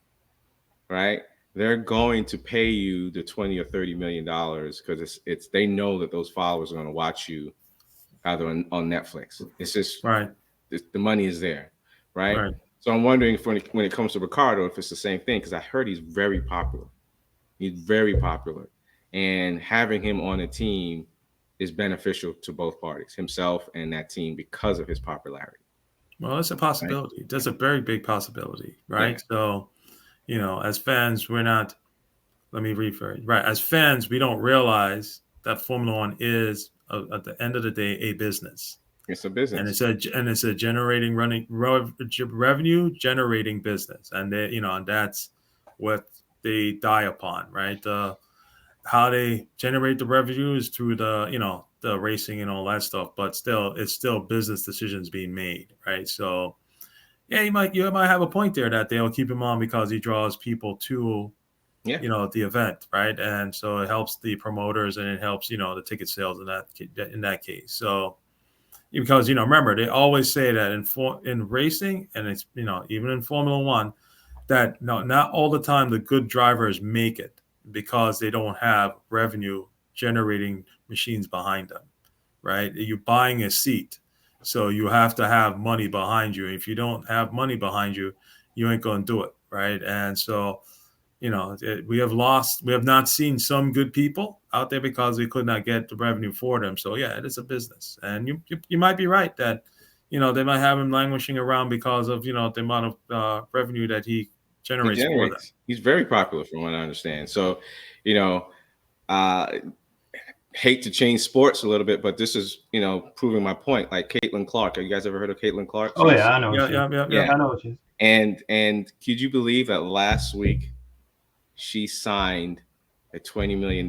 [SPEAKER 1] right, they're going to pay you the 20 or 30 million dollars, because it's they know that those followers are going to watch you either on Netflix. It's just
[SPEAKER 2] right.
[SPEAKER 1] The money is there, right? So I'm wondering if when it comes to Ricciardo, if it's the same thing, because I heard he's very popular. He's very popular. And having him on a team is beneficial to both parties, himself and that team, because of his popularity.
[SPEAKER 2] Well, it's a possibility. Right? That's a very big possibility, right? Yeah. So, as fans, we're not, let me rephrase, right? As fans, we don't realize that Formula One is, at the end of the day, a business.
[SPEAKER 1] It's a business.
[SPEAKER 2] And it's a revenue generating business. And and that's what they die upon, right? How they generate the revenue is through the racing and all that stuff, but it's still business decisions being made, right? So yeah, you might have a point there that they'll keep him on because he draws people to the event, right? And so it helps the promoters, and it helps the ticket sales in that case. So because remember, they always say that in racing, and it's even in Formula One, that not all the time the good drivers make it, because they don't have revenue generating machines behind them, right? You're buying a seat, so you have to have money behind you. If you don't have money behind you, you ain't going to do it, right? And so, we have not seen some good people out there because we could not get the revenue for them. So yeah, it is a business, and you might be right that they might have him languishing around because of the amount of revenue that he generates for them.
[SPEAKER 1] He's very popular from what I understand. So, hate to change sports a little bit, but this is, proving my point. Like Caitlin Clark. Have you guys ever heard of Caitlin Clark?
[SPEAKER 3] Oh yeah, I know.
[SPEAKER 2] Yeah.
[SPEAKER 3] I know what she is.
[SPEAKER 1] And could you believe that last week she signed a $20 million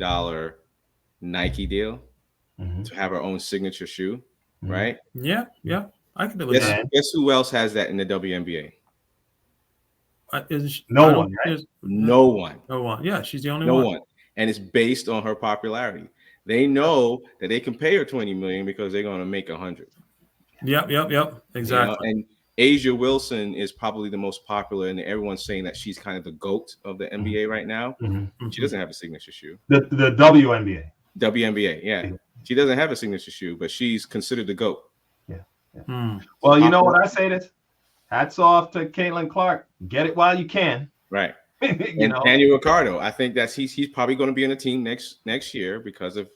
[SPEAKER 1] Nike deal to have her own signature shoe, right?
[SPEAKER 2] Yeah. I can believe that.
[SPEAKER 1] Guess who else has that in the WNBA?
[SPEAKER 3] No one, right?
[SPEAKER 1] No one.
[SPEAKER 2] Yeah, she's the only
[SPEAKER 1] one.
[SPEAKER 2] No
[SPEAKER 1] one. And it's based on her popularity. They know that they can pay her $20 million because they're going to make 100.
[SPEAKER 2] Yep. Exactly.
[SPEAKER 1] And Asia Wilson is probably the most popular, and everyone's saying that she's kind of the GOAT of the NBA right now. She doesn't have a signature shoe.
[SPEAKER 3] The WNBA.
[SPEAKER 1] WNBA, yeah. She doesn't have a signature shoe, but she's considered the GOAT.
[SPEAKER 3] Yeah. Well, you know what I say this? Hats off to Caitlin Clark. Get it while you can.
[SPEAKER 1] Right. Daniel Ricciardo, I think that he's probably going to be on the team next year because of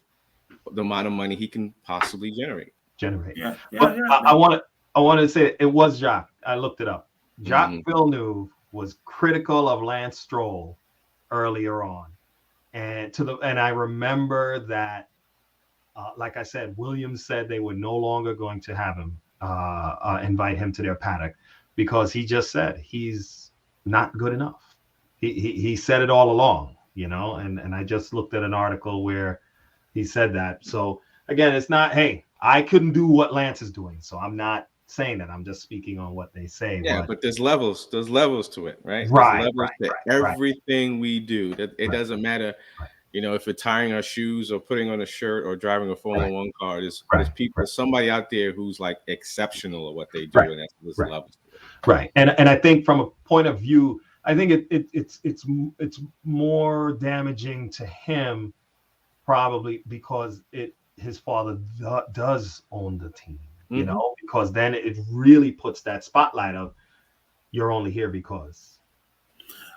[SPEAKER 1] the amount of money he can possibly generate.
[SPEAKER 2] Yeah.
[SPEAKER 3] I want to say it was Jacques. I looked it up. Jacques Villeneuve was critical of Lance Stroll earlier on, and I remember that, like I said, Williams said they were no longer going to have him invite him to their paddock because he just said he's not good enough. He said it all along, and I just looked at an article where he said that. So again, it's not, hey, I couldn't do what Lance is doing, so I'm not saying that. I'm just speaking on what they say.
[SPEAKER 1] Yeah, but there's levels to it, right?
[SPEAKER 3] Right,
[SPEAKER 1] There's levels to everything we do. That it doesn't matter, if you're tying our shoes or putting on a shirt or driving a Formula One car. There's people, somebody out there who's like exceptional at what they do, and there's levels to it.
[SPEAKER 3] Right, and I think from a point of view, I think it's more damaging to him, probably because his father does own the team, you know, because then it really puts that spotlight of you're only here because.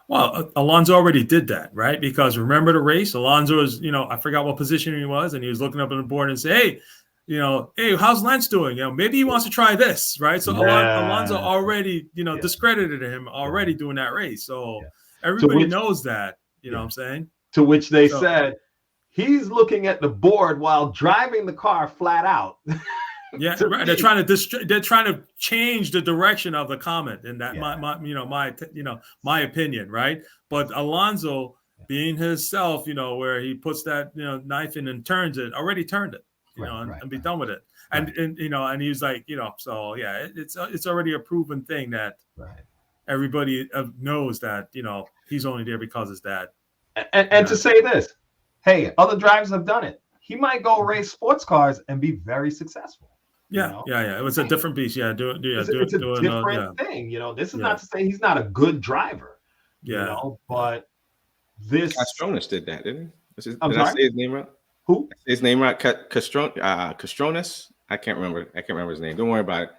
[SPEAKER 2] Well, Alonso already did that, right? Because remember the race, Alonso was, I forgot what position he was, and he was looking up on the board and say, hey, how's Lance doing? Maybe he wants to try this, right? So Alonso already, discredited him already doing that race. So everybody knows that, you know what I'm saying?
[SPEAKER 3] To which they said, he's looking at the board while driving the car flat out.
[SPEAKER 2] Yeah, right. They're trying to change the direction of the comment, and that my opinion, right? But Alonso, being himself, where he puts that knife in and turns it, already turned it, and be done with it. And and he's like, so yeah, it's already a proven thing that everybody knows that he's only there because his dad.
[SPEAKER 3] And to say this, hey, other drivers have done it. He might go race sports cars and be very successful.
[SPEAKER 2] Yeah. It was a different beast. Yeah,
[SPEAKER 3] it's a different thing. This is not to say he's not a good driver. But this
[SPEAKER 1] Castroneves did that, didn't he? Did
[SPEAKER 3] I
[SPEAKER 1] say his name right?
[SPEAKER 3] Who?
[SPEAKER 1] His name right? Castroneves. I can't remember his name. Don't worry about it.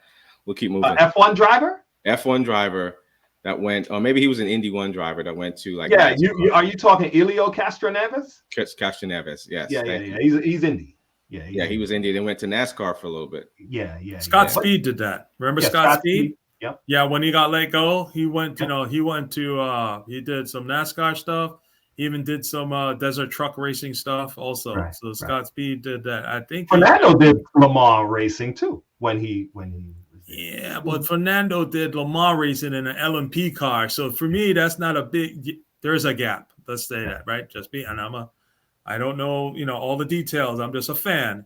[SPEAKER 1] We'll keep moving.
[SPEAKER 3] F1 driver.
[SPEAKER 1] F1 driver that went, or maybe he was an Indy 1 driver that went to like.
[SPEAKER 3] Yeah, are you talking Elio Castroneves?
[SPEAKER 1] Castroneves, yes.
[SPEAKER 3] Yeah. He's Indy.
[SPEAKER 1] Yeah, he was Indy. Then went to NASCAR for a little bit.
[SPEAKER 3] Yeah.
[SPEAKER 2] Scott Speed did that. Remember Scott Speed?
[SPEAKER 3] Yep.
[SPEAKER 2] Yeah, when he got let go, he went. He did some NASCAR stuff. He even did some desert truck racing stuff also. So Scott Speed did that. I think
[SPEAKER 3] Fernando did Le Mans racing too when he.
[SPEAKER 2] Yeah, but Fernando did Le Mans racing in an LMP car. So for me, that's not a big. There's a gap. Let's say that, right? And I don't know, all the details. I'm just a fan.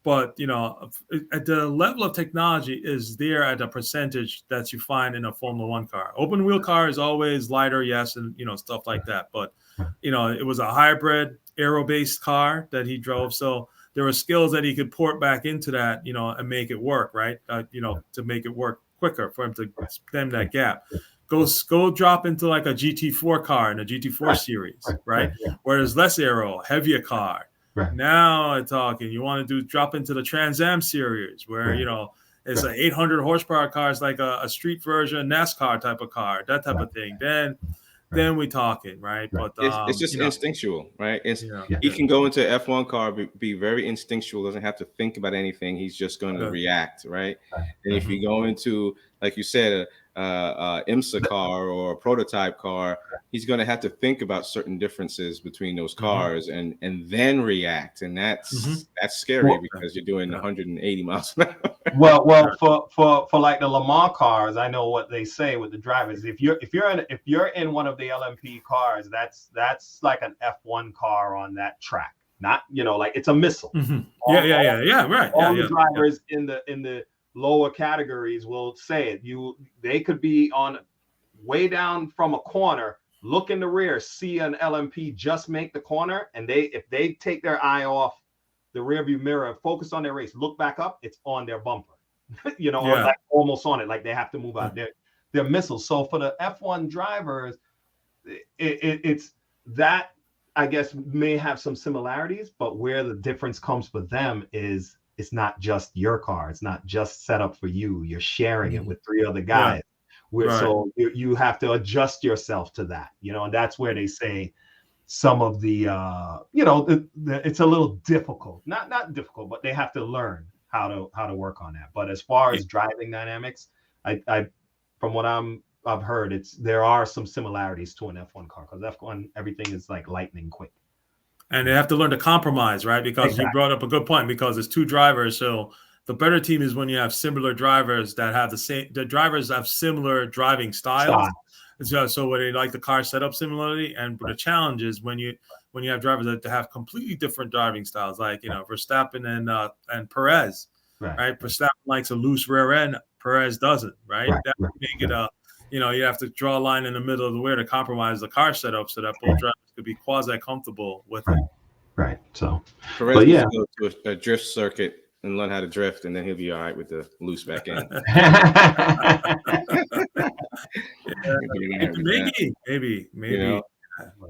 [SPEAKER 2] But, at the level of technology is there at a percentage that you find in a Formula One car. Open wheel car is always lighter, yes, and, stuff like that. But, it was a hybrid aero-based car that he drove. So there were skills that he could port back into that, and make it work, right? To make it work quicker for him to stem that gap. Go drop into like a GT4 car in a GT4 series, right? Where there's less aero, heavier car. Now I'm talking, you want to drop into the Trans Am series where, it's an 800 horsepower car. It's like a street version NASCAR type of car, that type of thing. Then we talking, right? But
[SPEAKER 1] it's just instinctual, right? He can go into an F1 car, be very instinctual, doesn't have to think about anything. He's just going to react, right? And if you go into, like you said, IMSA car or a prototype car, he's going to have to think about certain differences between those cars and then react, and that's scary because you're doing 180 miles an hour.
[SPEAKER 3] Well, for like the Le Mans cars, I know what they say with the drivers. If you're in one of the LMP cars, that's like an F1 car on that track. Not like it's a missile.
[SPEAKER 2] Right.
[SPEAKER 3] All the drivers in the lower categories will say it. They could be on way down from a corner, look in the rear, see an LMP just make the corner, and if they take their eye off the rearview mirror, focus on their race, look back up, it's on their bumper, or like almost on it, like they have to move out. They're missiles. So for the F1 drivers, it's that, I guess, may have some similarities, but where the difference comes for them is it's not just your car. It's not just set up for you. You're sharing it with 3 other guys. So you have to adjust yourself to that, and that's where they say some of the, it's a little difficult, not difficult, but they have to learn how to work on that. But as far as driving dynamics, I from what I've heard, there are some similarities to an F1 car, because F1, everything is like lightning quick.
[SPEAKER 2] And they have to learn to compromise, right? Because you brought up a good point, because it's 2 drivers. So the better team is when you have similar drivers that have the drivers have similar driving styles. So when they like the car set up similarly, and the challenge is when you have drivers that have completely different driving styles, like Verstappen and Perez, right? Verstappen likes a loose rear end. Perez doesn't, right?
[SPEAKER 3] Right,
[SPEAKER 2] That would
[SPEAKER 3] right,
[SPEAKER 2] make it you have to draw a line in the middle of the way to compromise the car setup so that both drivers could be quasi comfortable with it.
[SPEAKER 3] Right. So,
[SPEAKER 1] Perez
[SPEAKER 3] but
[SPEAKER 1] needs
[SPEAKER 3] yeah.
[SPEAKER 1] to go to a drift circuit and learn how to drift, and then he'll be all right with the loose back end.
[SPEAKER 2] Maybe.
[SPEAKER 1] You know?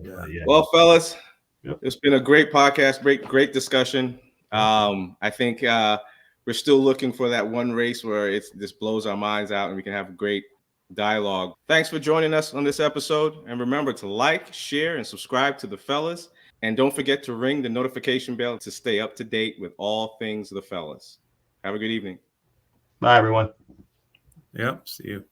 [SPEAKER 2] Yeah.
[SPEAKER 1] Well, fellas,
[SPEAKER 3] Yep.
[SPEAKER 1] it's been a great podcast, great discussion. I think we're still looking for that one race where this blows our minds out and we can have a great dialogue. Thanks for joining us on this episode. And remember to like, share, and subscribe to the fellas. And don't forget to ring the notification bell to stay up to date with all things the fellas. Have a good evening.
[SPEAKER 3] Bye, everyone.
[SPEAKER 2] Yep. See you.